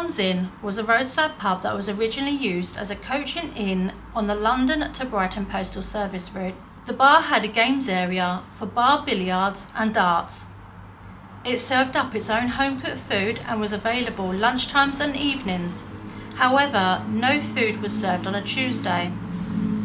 Swan's Inn was a roadside pub that was originally used as a coaching inn on the London to Brighton postal service route. The bar had a games area for bar billiards and darts. It served up its own home-cooked food and was available lunchtimes and evenings. However, no food was served on a Tuesday.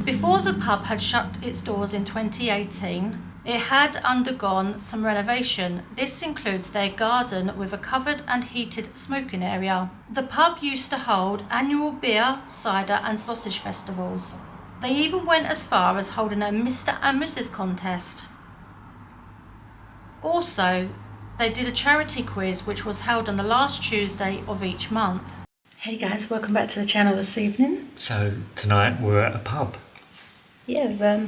Before the pub had shut its doors in 2018, it had undergone some renovation. This includes their garden with a covered and heated smoking area. The pub used to hold annual beer, cider and sausage festivals. They even went as far as holding a Mr. and Mrs. contest. Also, they did a charity quiz which was held on the last Tuesday of each month. Hey guys, welcome back to the channel this evening. So tonight we're at a pub. Yeah,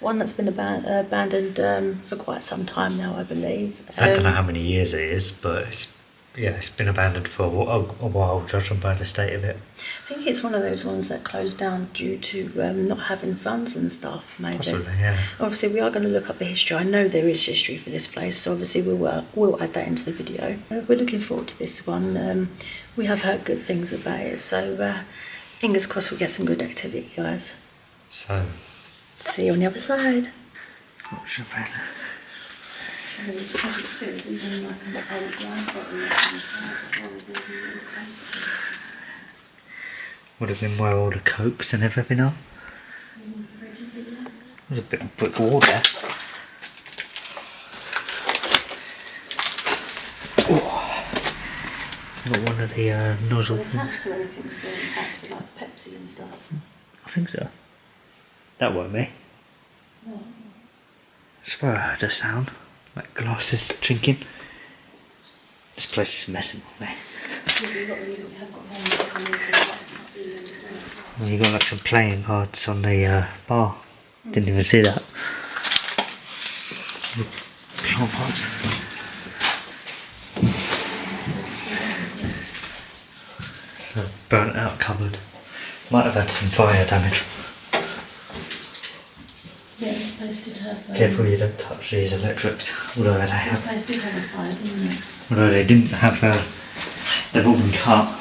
one that's been abandoned for quite some time now, I believe. I don't know how many years it is, but it's been abandoned for a while, judging by the state of it. I think it's one of those ones that closed down due to not having funds and stuff, maybe. Possibly, yeah. Obviously, we are going to look up the history. I know there is history for this place, so obviously we'll add that into the video. We're looking forward to this one. We have heard good things about it, so fingers crossed we get some good activity, guys. So, see you on the other side. what's your plan? As it says, even like an old wine bottle on the side as well, with all the little posters. Would have been where all the cokes and everything are. There's a bit of brick wall there. Oh. Got one of the nozzle things. Attached to anything still, in fact, with like Pepsi and stuff. I think so. That won't be. Oh. I swear I heard a sound. Like glasses chinking. This place is messing with me. Well, you got like some playing cards on the bar. Didn't even see that. Plant pots. It's a burnt out cupboard. Might have had some fire damage. Yeah, this place did have. Careful you don't touch these electrics. Although they This have. place did have a fire, didn't it? Although they didn't have. They've all been cut.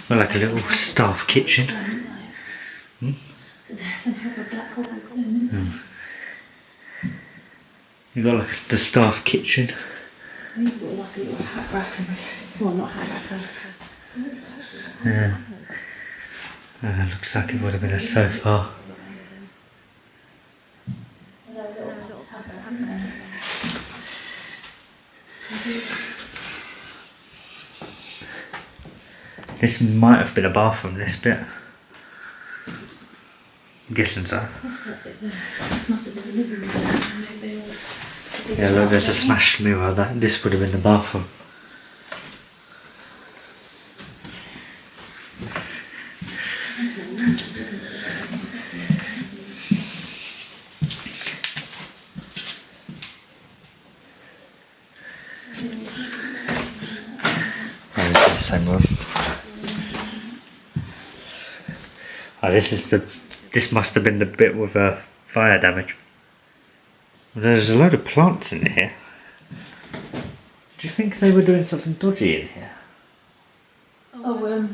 Well, like a little staff kitchen. Hmm? You got like the staff kitchen. You've got like a little hat rack well, not hat rack. Yeah. Looks like it would have been a sofa. This might have been a bathroom, this bit. I'm guessing so. This must have been a living room or something. Yeah, look, there's a smashed mirror. This would have been the bathroom. Oh, this is the same room. Oh, this must have been the bit with fire damage. There's a load of plants in here. Do you think they were doing something dodgy in here? Oh,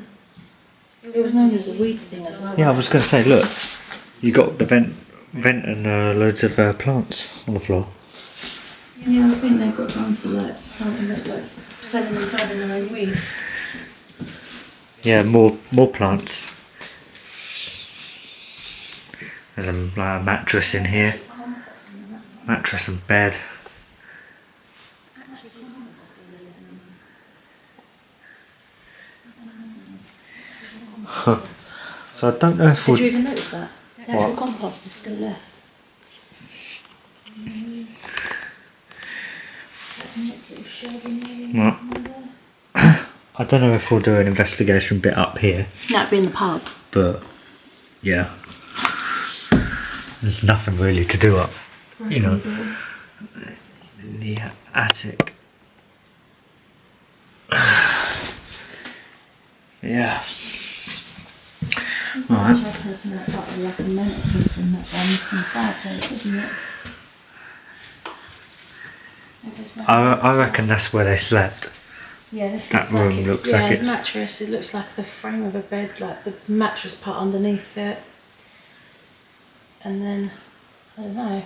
it was known as a weed thing as well. Yeah, I was going to say, look, you got the vent and loads of plants on the floor. Yeah, I think they got done for like planting, like selling and planting their own weeds. Yeah, more plants. There's like a mattress in here. Mattress and bed. Huh. So I don't know if Did you even notice that? The actual What? compost is still there. Right. I don't know if we'll do an investigation bit up here, That'd be in the pub. but yeah, there's nothing really to do up, you know. the attic. Yeah. Alright. I reckon that's where they slept. Yeah, this that looks room like looks like the it's... mattress, it looks like the frame of a bed, like the mattress part underneath it. And then, I don't know.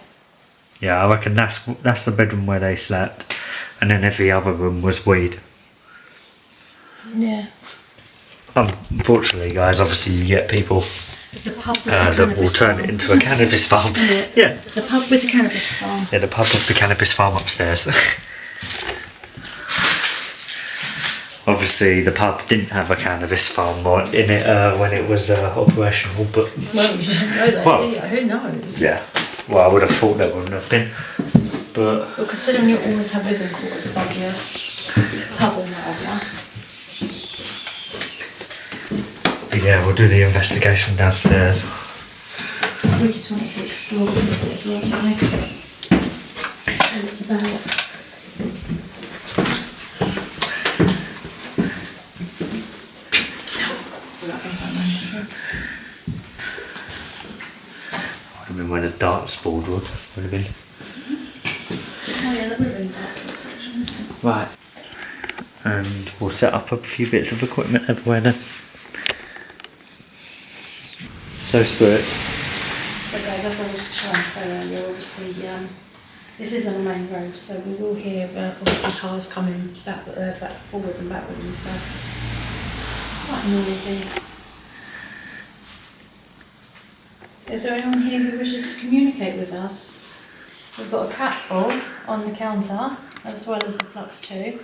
Yeah, I reckon that's the bedroom where they slept, and then every other room was weed. Yeah. Unfortunately, guys, obviously you get people The pub with the that will turn it into a cannabis farm. Yeah. The pub with the cannabis farm. Yeah, the pub with the cannabis farm upstairs. Obviously, the pub didn't have a cannabis farm in it when it was operational, but... Well, you don't know that, Well, do you? Who knows? Yeah. Well, I would have thought there wouldn't have been, but... Well, considering you always have living quarters above your pub or whatever. Yeah, we'll do the investigation downstairs. We just wanted to explore a little bit as well, don't we? And it's about... Would have been where the darts board would have been. Oh yeah, that would have been part of the section. Right. And we'll set up a few bits of equipment everywhere then. So spirits. So guys, as I was trying to say earlier, obviously this is on the main road, so we will hear obviously cars coming back forwards and backwards and stuff. Quite noisy. Is there anyone here who wishes to communicate with us? We've got a cat ball on the counter, as well as the flux tube.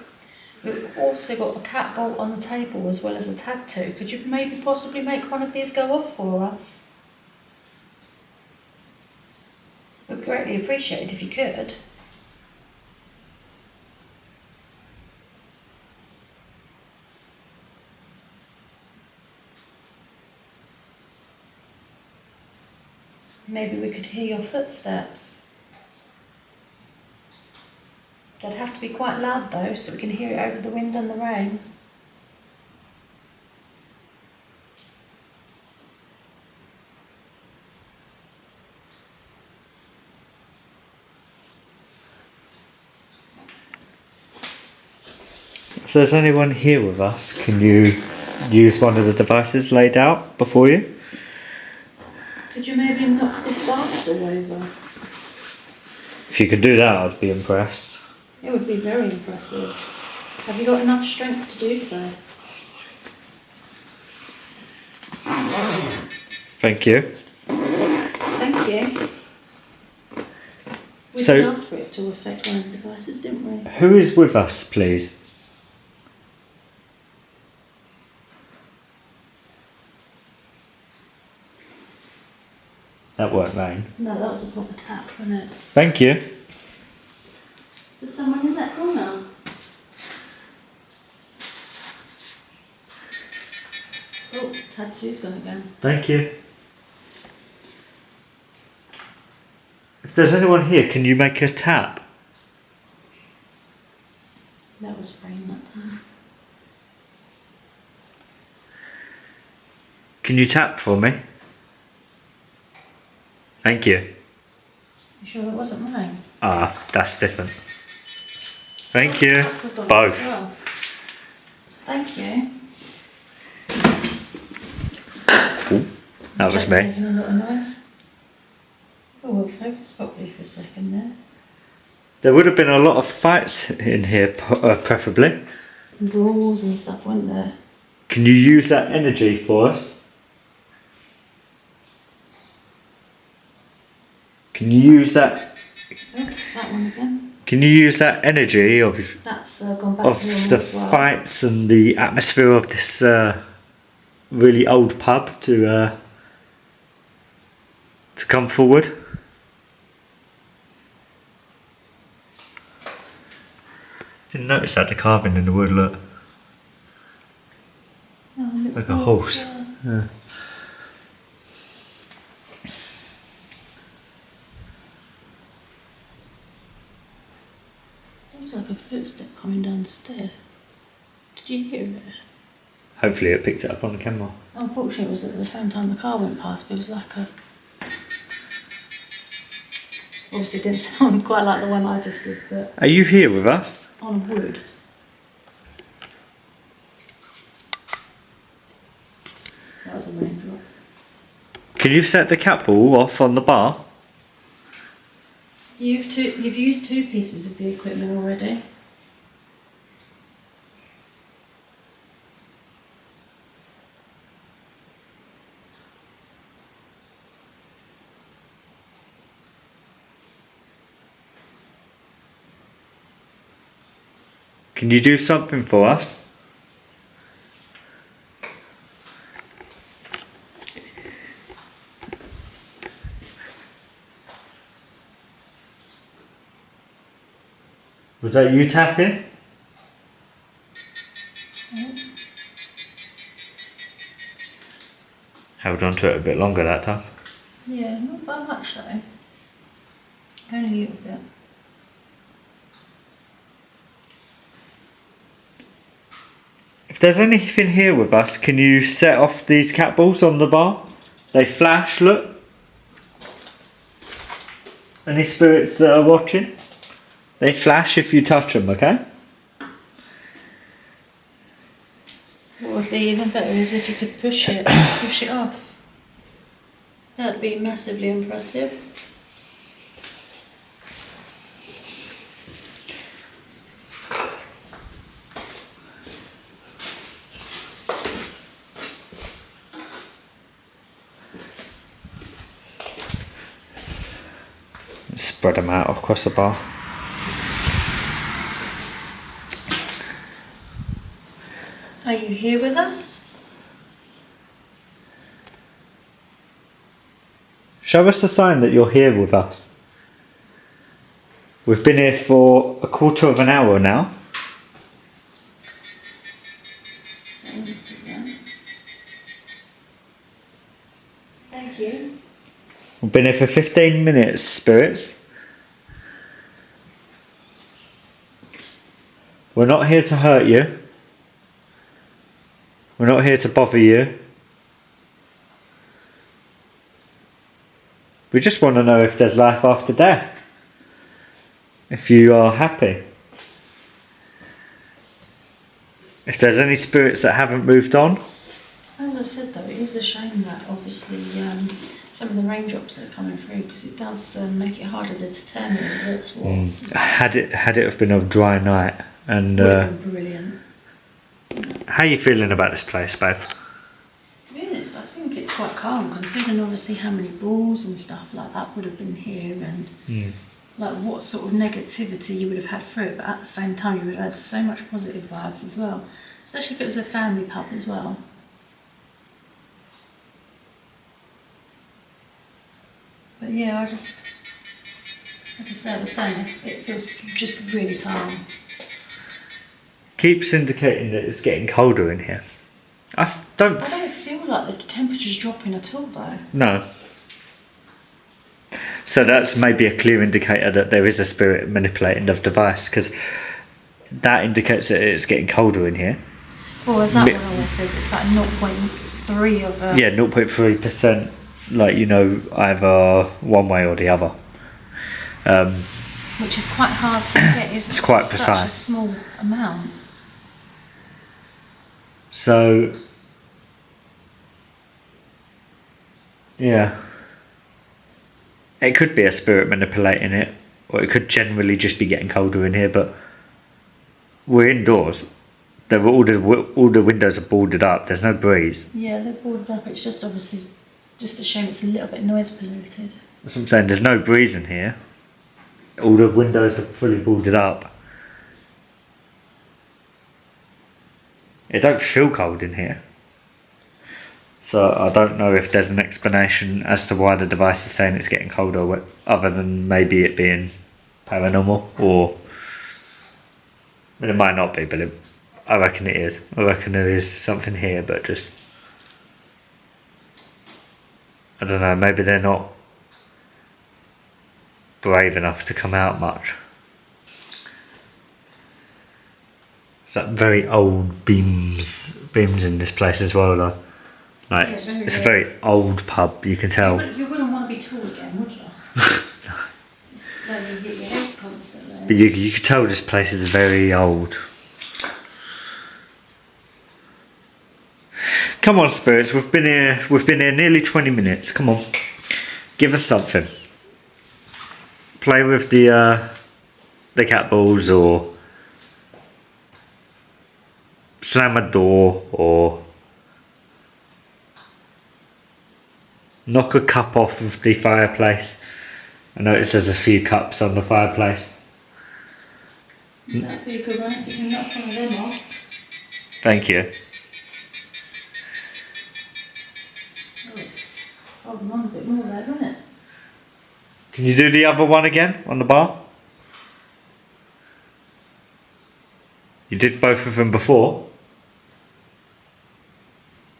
We've also got a cat bolt on the table, as well as a tattoo. Could you maybe possibly make one of these go off for us? We'd greatly appreciate it if you could. Maybe we could hear your footsteps. They'd have to be quite loud though, so we can hear it over the wind and the rain. If there's anyone here with us, can you use one of the devices laid out before you? Could you maybe knock this bar stool over? If you could do that, I'd be impressed. It would be very impressive. Have you got enough strength to do so? Thank you. Thank you. We So- did ask for it to affect one of the devices, didn't we? Who is with us, please? That weren't rain. No, that was a proper tap, wasn't it? Thank you. Is there someone in that corner? Oh, tattoo's gone again. Thank you. If there's anyone here, can you make a tap? That was rain that time. Can you tap for me? Thank you. You sure that wasn't rain? Ah, that's different. Thank you. Box has gone Both. as well. Thank you. Ooh, that was Jack's me. making a lot of noise. Oh, we'll focus properly for a second there. There would have been a lot of fights in here, preferably. Brawls and stuff, weren't there? Can you use that energy for us? Can you use that? Oh, that one again. Can you use that energy of That's gone back of to normal the as well. fights and the atmosphere of this really old pub to come forward? Didn't notice that the carving in the wood look Oh, look, like a horse. Yeah. footstep coming down the stair. Did you hear it? Hopefully it picked it up on the camera. Unfortunately, it was at the same time the car went past, but it was like a... Obviously, it didn't sound quite like the one I just did, but... Are you here with us? On wood. That was a raindrop. Can you set the cat ball off on the bar? You've used 2 pieces of the equipment already. Can you do something for us? Was that you tapping? Held on to it a bit longer that time. Yeah, not that much though. Only a little bit. If there's anything here with us, can you set off these cat balls on the bar? They flash, look. Any spirits that are watching? They flash if you touch them, okay? What would be even better is if you could push it off. That'd be massively impressive. Spread them out across the bar. Are you here with us? Show us a sign that you're here with us. We've been here for a quarter of an hour now. Thank you. We've been here for 15 minutes, spirits. We're not here to hurt you. We're not here to bother you. We just want to know if there's life after death. If you are happy. If there's any spirits that haven't moved on. As I said though, it is a shame that obviously some of the raindrops that are coming through, because it does make it harder to determine what's what. Had it have been a dry night and Would have been brilliant. how are you feeling about this place, babe? To be honest, I think it's quite calm considering obviously how many balls and stuff like that would have been here and like what sort of negativity you would have had through it, but at the same time you would have had so much positive vibes as well, especially if it was a family pub as well. But yeah, as I said, I was saying, it feels just really calm. Keeps indicating that it's getting colder in here. I don't feel like the temperature's dropping at all though. No. So that's maybe a clear indicator that there is a spirit manipulating the device, because that indicates that it's getting colder in here. Well, as that one always says, it's like 0.3 of a... Yeah, 0.3%, like, you know, either one way or the other. Which is quite hard to get, isn't it? It's quite Such precise. a small amount. So, yeah. It could be a spirit manipulating it, or it could generally just be getting colder in here, but we're indoors. All the windows are boarded up, there's no breeze. Yeah, they're boarded up. It's just obviously just a shame it's a little bit noise polluted. That's what I'm saying, there's no breeze in here. All the windows are fully boarded up. It don't feel cold in here. So I don't know if there's an explanation as to why the device is saying it's getting colder, other than maybe it being paranormal, or... I mean, it might not be, but I reckon it is. I reckon there is something here, but just... I don't know, maybe they're not brave enough to come out much. It's like very old beams in this place as well though. Like, Yeah, it's a very old pub, you can tell. You wouldn't want to be tall again, would you? No, you hit your head constantly. But you can tell this place is very old. Come on, spirits, we've been here nearly 20 minutes. Come on. Give us something. Play with the cat balls, or slam a door, or knock a cup off of the fireplace. I notice there's a few cups on the fireplace. That'd be a good one. You can knock some of them off. Thank you. Oh, it's holding on a bit more there, isn't it? Can you do the other one again on the bar? You did both of them before.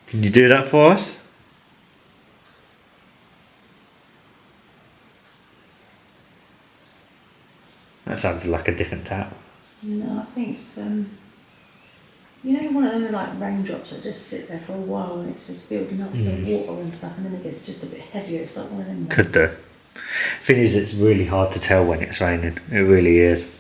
Can you do that for us? That sounded like a different tap. No, I think it's you know, one of them like raindrops that just sit there for a while and it's just building up the water and stuff, and then it gets just a bit heavier. It's like one of them. Could do. Thing is, it's really hard to tell when it's raining. It really is.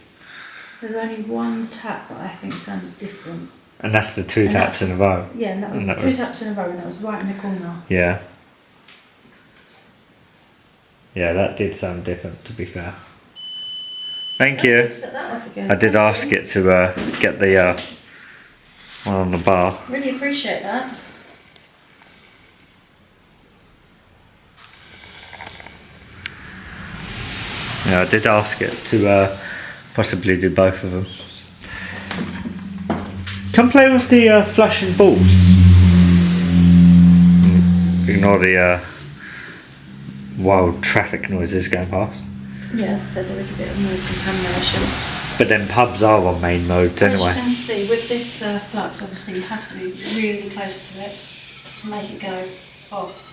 There's only one tap that I think sounded different. And that's the two taps in a row. Yeah, and that was two taps in a row, and that was right in the corner. Yeah. Yeah, that did sound different, to be fair. Thank you. Set that off again. I did ask it to get the one on the bar. Really appreciate that. Yeah, I did ask it to possibly do both of them. Come play with the flashing balls. Ignore the wild traffic noises going past. Yeah, as I said, there is a bit of noise contamination. But then pubs are on main modes anyway. As you can see, with this flux, obviously you have to be really close to it to make it go off.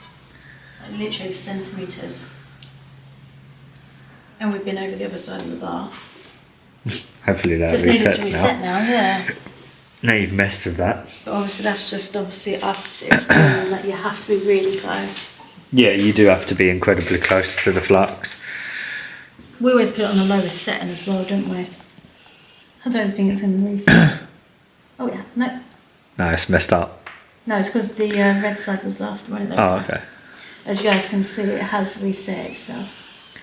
Like literally centimetres. And we've been over the other side of the bar. Hopefully that Just needed to resets reset now. now, yeah. Now you've messed with that. But obviously that's just us explaining that you have to be really close. Yeah, you do have to be incredibly close to the flux. We always put it on the lowest setting as well, don't we? I don't think it's going to reset. Oh yeah, no. No, it's messed up. No, it's because the red side was after one of those. Oh, okay. As you guys can see, it has reset itself.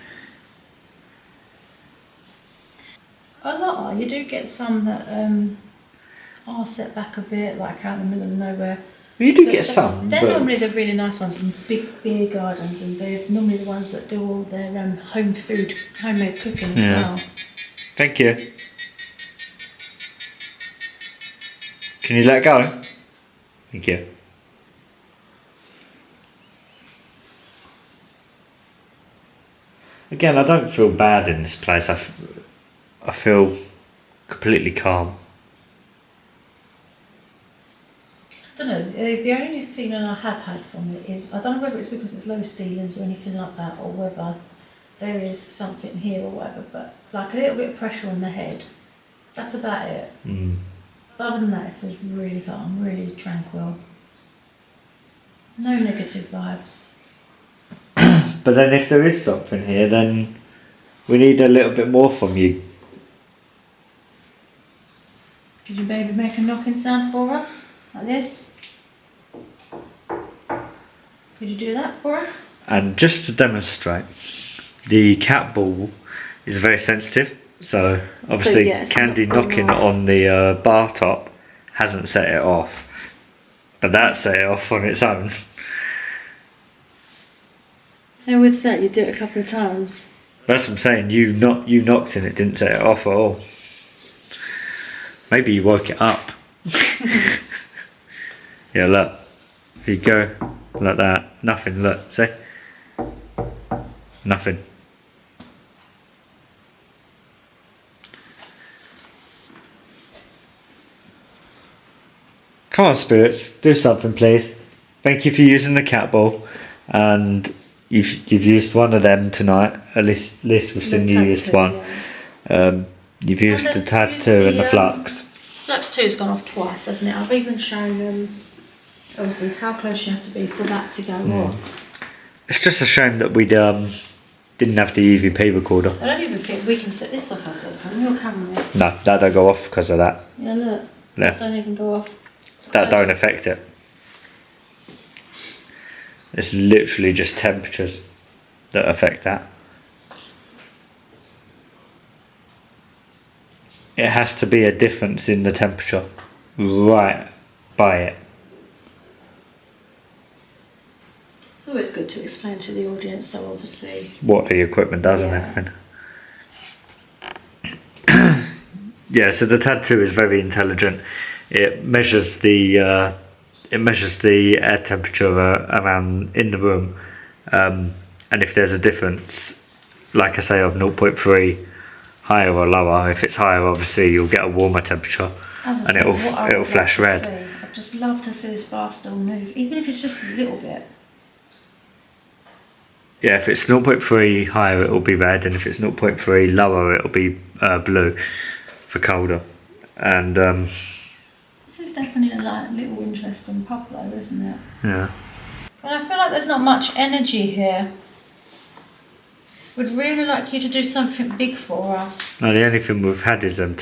A lot are. You do get some that are set back a bit, like out in the middle of nowhere. Well, you do get some. They're but normally the really nice ones from big beer gardens, and they're normally the ones that do all their home food, homemade cooking as well. Thank you. Can you let go? Thank you. Again, I don't feel bad in this place. I feel completely calm. I don't know, the only feeling I have had from it is, I don't know whether it's because it's low ceilings or anything like that, or whether there is something here or whatever, but like a little bit of pressure on the head. That's about it. Other than that, it feels really calm, really tranquil. No negative vibes. But then if there is something here, then we need a little bit more from you. Could you maybe make a knocking sound for us? Like this? Could you do that for us? And just to demonstrate, the cat ball is very sensitive. So obviously yes, Candy knocking on the bar top hasn't set it off. But that set it off on its own. How would that? You do it a couple of times. That's what I'm saying, you knocked and it didn't set it off at all. Maybe you woke it up. Yeah, look. Here you go. Like that. Nothing, look. See? Nothing. Come on, spirits. Do something, please. Thank you for using the cat ball. And you've used one of them tonight. At least we've seen you used one. You've used the tad 2 and the flux. Flux 2's gone off twice, hasn't it? I've even shown them, obviously, how close you have to be for that to go off. It's just a shame that we didn't have the EVP recorder. I don't even think we can set this off ourselves, can your camera? No, that don't go off because of that. Yeah, look. Yeah. That don't even go off. That don't affect it. It's literally just temperatures that affect that. It has to be a difference in the temperature right by it. It's always good to explain to the audience, so obviously What the equipment does and everything. Yeah, so the TAD 2 is very intelligent. It measures the air temperature around in the room, and if there's a difference, like I say, of 0.3 higher or lower, if it's higher, obviously you'll get a warmer temperature, and it'll flash red. I'd just love to see this bar still move, even if it's just a little bit. Yeah, if it's 0.3 higher, it'll be red, and if it's 0.3 lower, it'll be blue for colder. And this is definitely a little interesting pub though, isn't it? yeah. But I feel like there's not much energy here. Would really like you to do something big for us. No, the only thing we've had is them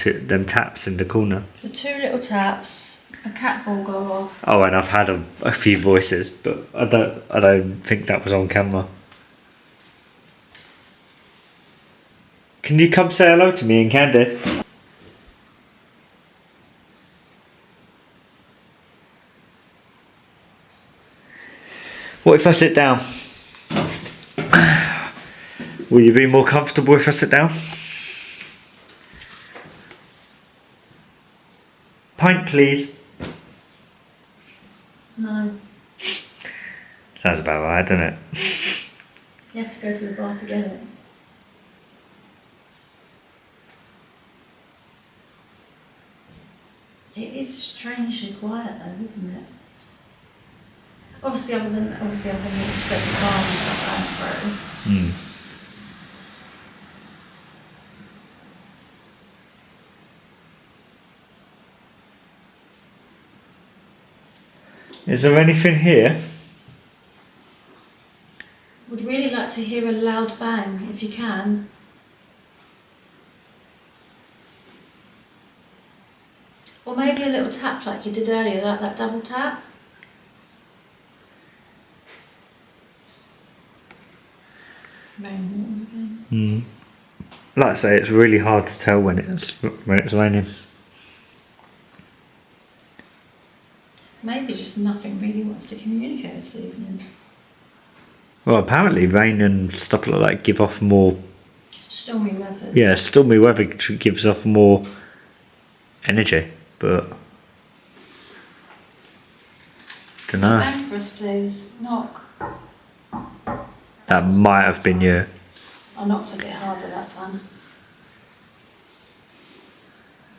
taps in the corner. The 2 little taps, a cat ball go off. Oh, and I've had a few voices, but I don't think that was on camera. Can you come say hello to me and Candy? What if I sit down? Will you be more comfortable if I sit down? Pint, please. No. Sounds about right, doesn't it? You have to go to the bar to get it. It is strangely quiet though, isn't it? Obviously other than certain cars and stuff going through. Is there anything here? Would really like to hear a loud bang if you can. Or maybe a little tap like you did earlier, like that double tap. Rain again. Like I say, it's really hard to tell when it's raining. Maybe just nothing really wants to communicate this evening. Well, apparently rain and stuff like that give off more. Stormy weather. Yeah, stormy weather gives off more energy, but don't know. Bang for us, please. Knock. That might have been you. I knocked a bit harder that time.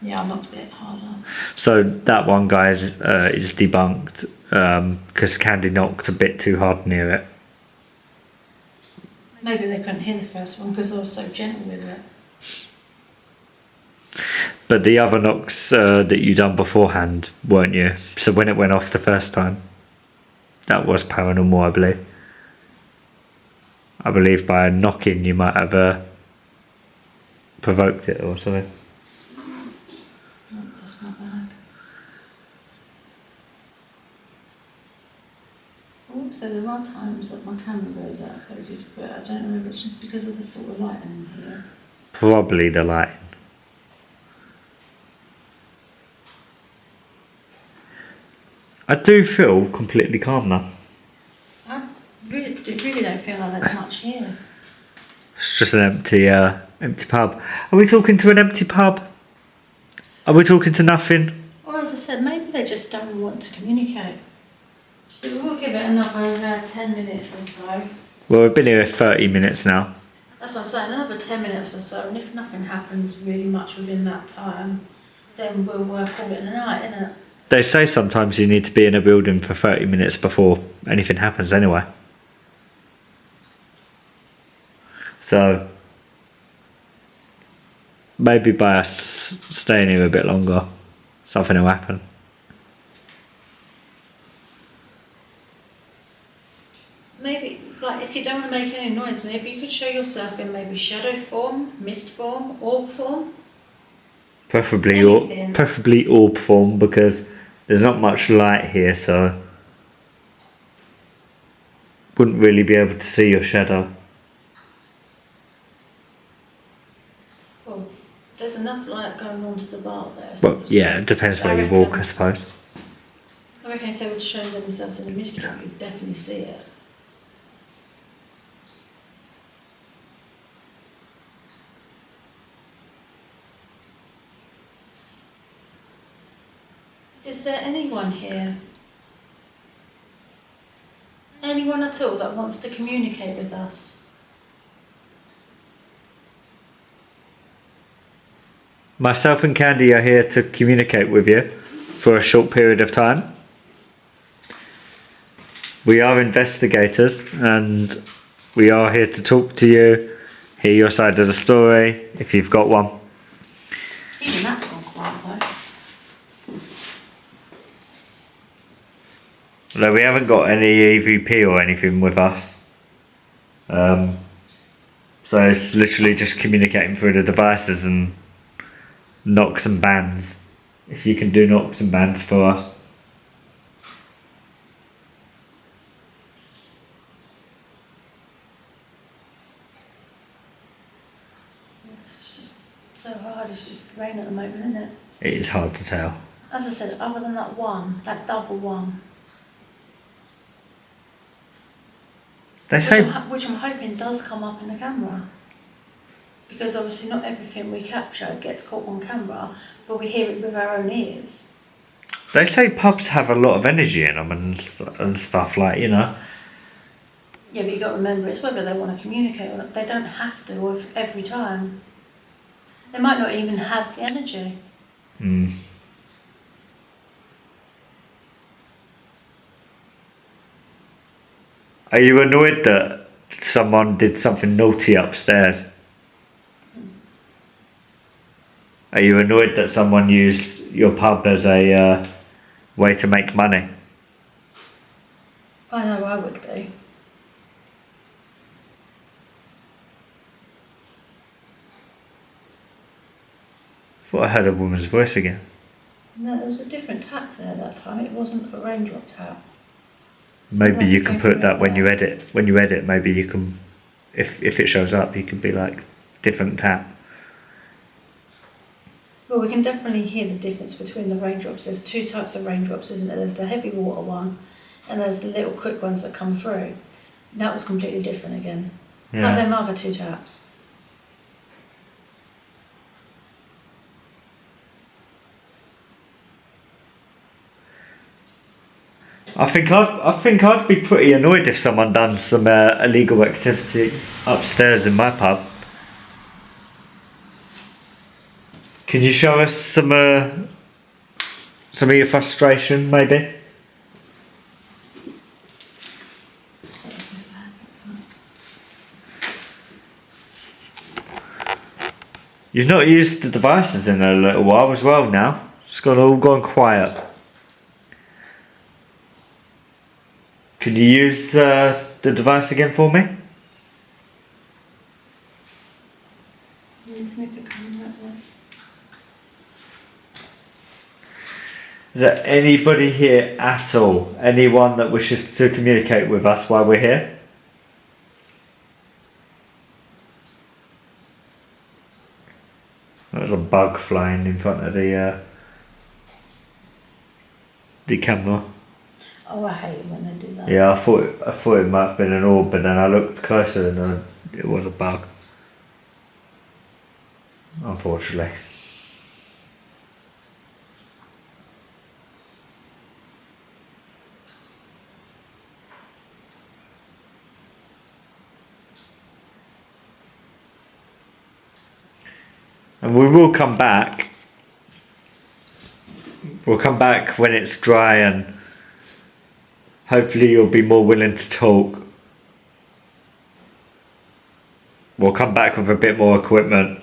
Yeah, I knocked a bit harder. So that one, guys, is debunked because Candy knocked a bit too hard near it. Maybe they couldn't hear the first one because I was so gentle with it. But the other knocks that you done beforehand weren't you? So when it went off the first time, that was paranormal, I believe. I believe by a knocking you might have provoked it or something. Oh, that's my bag. Oh, so there are times that my camera goes out of focus, but I don't know if it's just because of the sort of lighting in here. Probably the lighting. I do feel completely calm now. I really don't feel like there's much here. It's just an empty pub. Are we talking to an empty pub? Are we talking to nothing? Or as I said, maybe they just don't want to communicate. But we'll give it another 10 minutes or so. Well, we've been here 30 minutes now. That's what I'm saying, another 10 minutes or so, and if nothing happens really much within that time, then we'll call it a night, innit? They say sometimes you need to be in a building for 30 minutes before anything happens anyway. So, maybe by us staying here a bit longer, something will happen. Maybe, like, if you don't want to make any noise, maybe you could show yourself in maybe shadow form, mist form, orb form. Anything. Preferably orb form, because there's not much light here, so wouldn't really be able to see your shadow. Well, there's enough light going onto the bar there. So Well, yeah, it depends where you walk, I suppose. I reckon if they would show themselves in a mist form, you'd definitely see it. Is there anyone here? Anyone at all that wants to communicate with us? Myself and Candy are here to communicate with you for a short period of time. We are investigators and we are here to talk to you, hear your side of the story, if you've got one. Even that's gone quiet though. Although we haven't got any EVP or anything with us. So it's literally just communicating through the devices and knocks and bands. If you can do knocks and bands for us. It's just so hard, it's just rain at the moment, isn't it? It is hard to tell. As I said, other than that one, that double one. They say Which I'm hoping does come up in the camera. Because obviously not everything we capture gets caught on camera, but we hear it with our own ears. They say pubs have a lot of energy in them and stuff, like, you know. Yeah, but you got to remember, it's whether they want to communicate or not. They don't have to every time. They might not even have the energy. Mm. Are you annoyed that someone did something naughty upstairs? Are you annoyed that someone used your pub as a way to make money? I know I would be. Thought I heard a woman's voice again. No, there was a different tap there that time. It wasn't a raindrop tap. Maybe you can put that when you edit. When you edit, maybe you can, if it shows up, you can be like, different tap. Well, we can definitely hear the difference between the raindrops. There's two types of raindrops, isn't there? There's the heavy water one, and there's the little quick ones that come through. That was completely different again. Yeah. Like them other two taps. I think I'd be pretty annoyed if someone done some illegal activity upstairs in my pub. Can you show us some of your frustration, maybe? You've not used the devices in a little while as well now. It's all gone quiet. Can you use the device again for me? Let's move the camera that way. Is there anybody here at all? Anyone that wishes to communicate with us while we're here? There's a bug flying in front of the camera. Oh, I hate it when they do that. Yeah, I thought it might have been an orb, but then I looked closer and it was a bug. Unfortunately. And we will come back. We'll come back when it's dry and hopefully you'll be more willing to talk. We'll come back with a bit more equipment.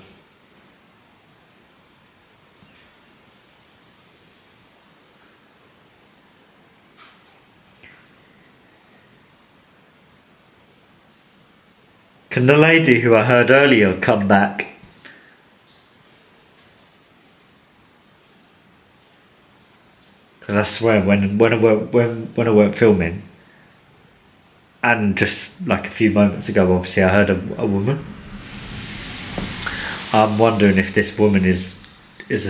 Can the lady who I heard earlier come back? Because I swear, when I weren't filming, and just like a few moments ago, obviously I heard a woman. I'm wondering if this woman is the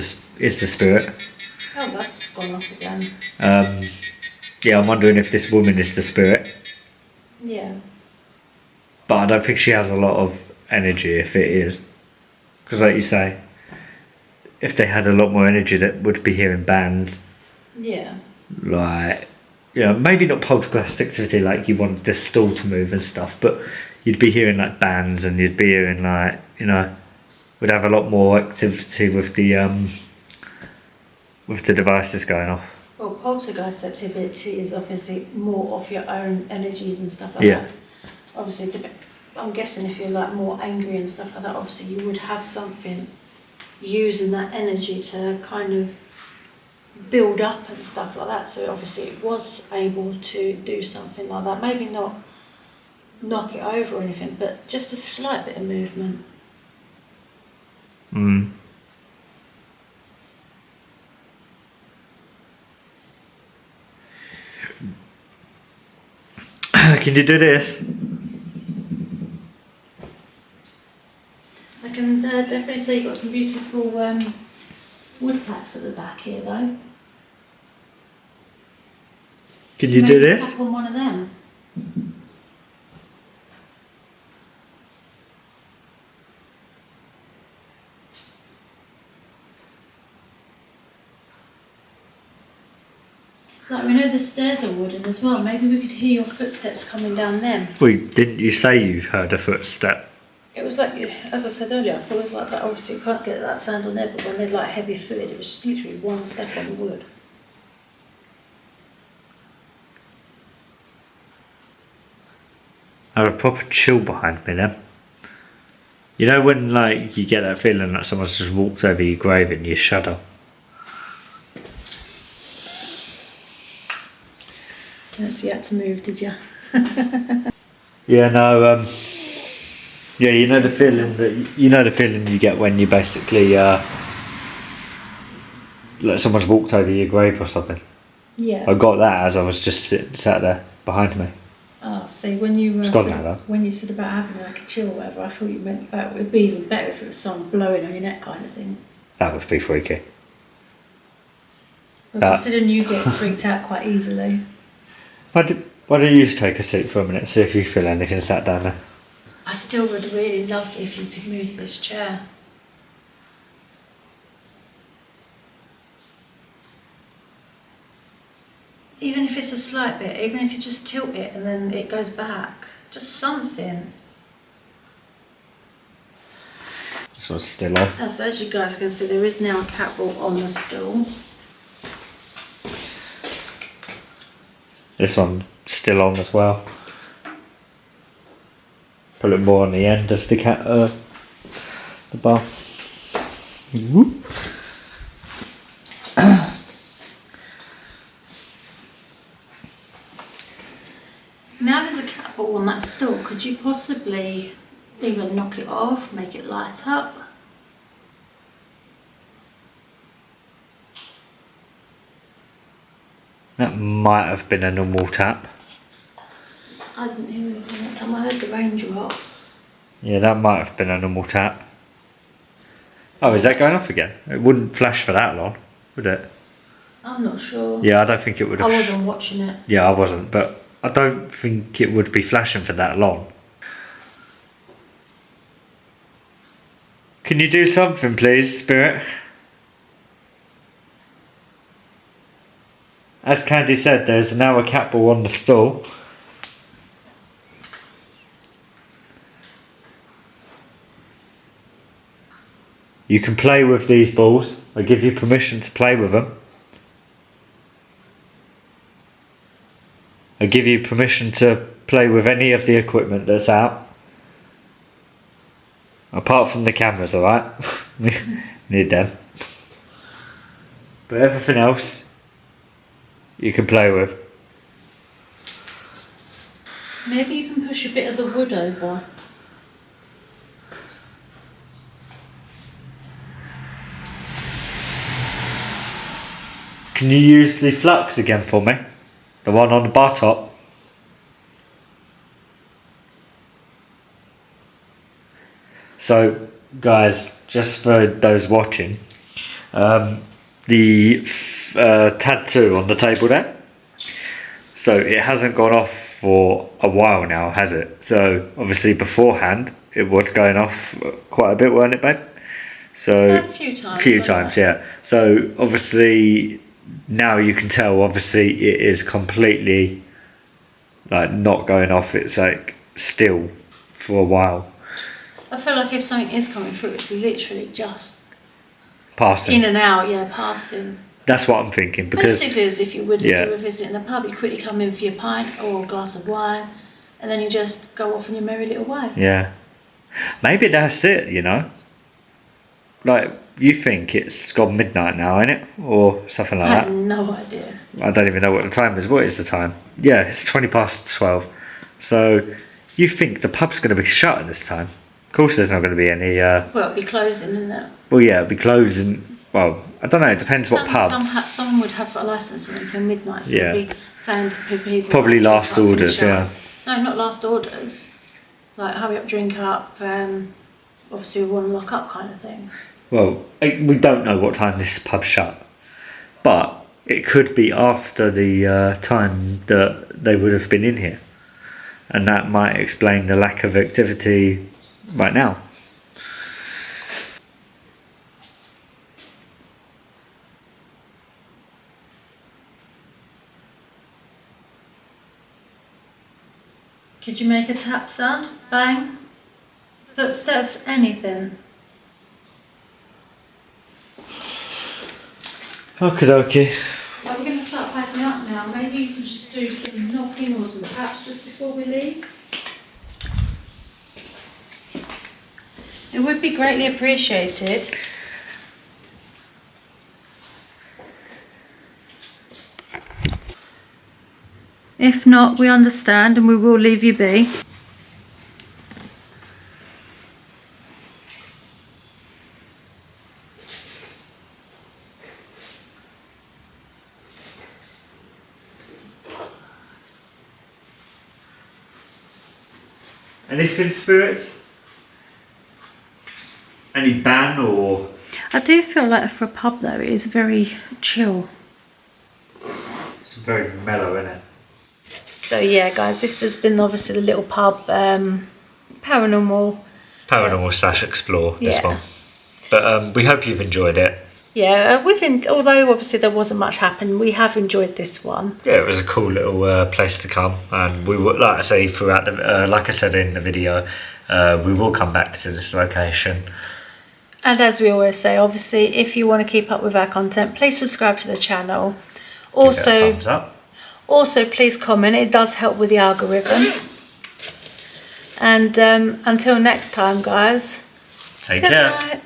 spirit. Oh, that's gone off again. Yeah, I'm wondering if this woman is the spirit. Yeah. But I don't think she has a lot of energy if it is. Because like you say, if they had a lot more energy, that would be hearing bands. Yeah. Like, maybe not poltergeist activity like you want the stool to move and stuff, but you'd be hearing like bands, and you'd be hearing like, would have a lot more activity with the devices going off. Well, poltergeist activity is obviously more of your own energies and stuff like Yeah. that. Obviously, I'm guessing if you're like more angry and stuff like that, obviously you would have something using that energy to kind of build up and stuff like that. So obviously it was able to do something like that. Maybe not knock it over or anything, but just a slight bit of movement. Mm. Can you do this? I can definitely say you've got some beautiful wood packs at the back here though. Can you do Maybe this? tap on one of them. Like, we know the stairs are wooden as well. Maybe we could hear your footsteps coming down them. Wait, didn't you say you heard a footstep? It was like, as I said earlier, I thought it was like that. Obviously, you can't get that sound on there, but when they're like heavy footed, it was just literally one step on the wood. I have a proper chill behind me then. You know when like you get that feeling that someone's just walked over your grave and you shudder? Yes, you had to move, did you? Yeah, no, yeah, you know the feeling you get when you basically like someone's walked over your grave or something. Yeah. I got that as I was just sat there behind me. Oh, see, when you when you said about having like a chill or whatever, I thought you meant it would be even better if it was someone blowing on your neck kind of thing. That would be freaky. Well, considering you get freaked out quite easily. Why don't you take a seat for a minute, see if you feel anything sat down there? I still would really love if you could move this chair. Even if it's a slight bit, even if you just tilt it and then it goes back. Just something. This one's still on. As you guys can see, there is now a cat ball on the stool. This one's still on as well. Put it more on the end of the the bar. Whoop. Now there's a cat ball on that stool, could you possibly either knock it off, make it light up? That might have been a normal tap. I didn't hear anything that time, I heard the rain drop. Yeah, that might have been a normal tap. Oh, is that going off again? It wouldn't flash for that long, would it? I'm not sure. Yeah, I don't think it would have. I wasn't watching it. Yeah, I wasn't, but I don't think it would be flashing for that long. Can you do something, please, Spirit? As Candy said, there's now a cat ball on the stool. You can play with these balls. I give you permission to play with them. I give you permission to play with any of the equipment that's out. Apart from the cameras, alright? Need them. But everything else, you can play with. Maybe you can push a bit of the wood over. Can you use the flux again for me? The one on the bar top. So, guys, just for those watching, the tattoo on the table there. So it hasn't gone off for a while now, has it? So obviously beforehand it was going off quite a bit, weren't it, babe? So a few times. Few times, yeah. So obviously now you can tell. Obviously it is completely like not going off. It's like still for a while. I feel like if something is coming through, it's literally just Passing. in and out, yeah, passing. That's what I'm thinking. Because basically as if you would if you were visiting a pub, you quickly come in for your pint or a glass of wine, and then you just go off on your merry little way. Yeah. Maybe that's it, you know? Like, you think it's gone midnight now, ain't it? Or something like that. I have no idea. I don't even know what the time is. What is the time? Yeah, it's 12:20. So, you think the pub's going to be shut at this time? Of course there's not going to be any... Well, it'll be closing, isn't it? Well, yeah, it'll be closing... Well, I don't know, it depends what pub. Some would have a licence until midnight, so Yeah. they'll be saying to people... Probably like, last drink up, orders, finish up. yeah. No, not last orders. Like, hurry up, drink up, obviously we want to lock up kind of thing. Well, we don't know what time this pub's shut. But it could be after the time that they would have been in here. And that might explain the lack of activity right now. Could you make a tap sound? Bang? Footsteps? Anything? Okie dokie. Well, we're going to start packing up now. Maybe you can just do some knocking or some taps just before we leave. It would be greatly appreciated. If not, we understand and we will leave you be. Anything, spirits? Any ban or... I do feel like for a pub though, it is very chill. It's very mellow, isn't it? So yeah guys, this has been obviously the little pub, paranormal Paranormal / explore, this Yeah. one. But we hope you've enjoyed it. Yeah, although obviously there wasn't much happened, we have enjoyed this one. Yeah, it was a cool little place to come, and we will, like I say, throughout the, like I said in the video, we will come back to this location. And as we always say, obviously, if you want to keep up with our content, please subscribe to the channel. Give it a Also, thumbs up. also please comment. It does help with the algorithm. And until next time, guys. Take Good care. night.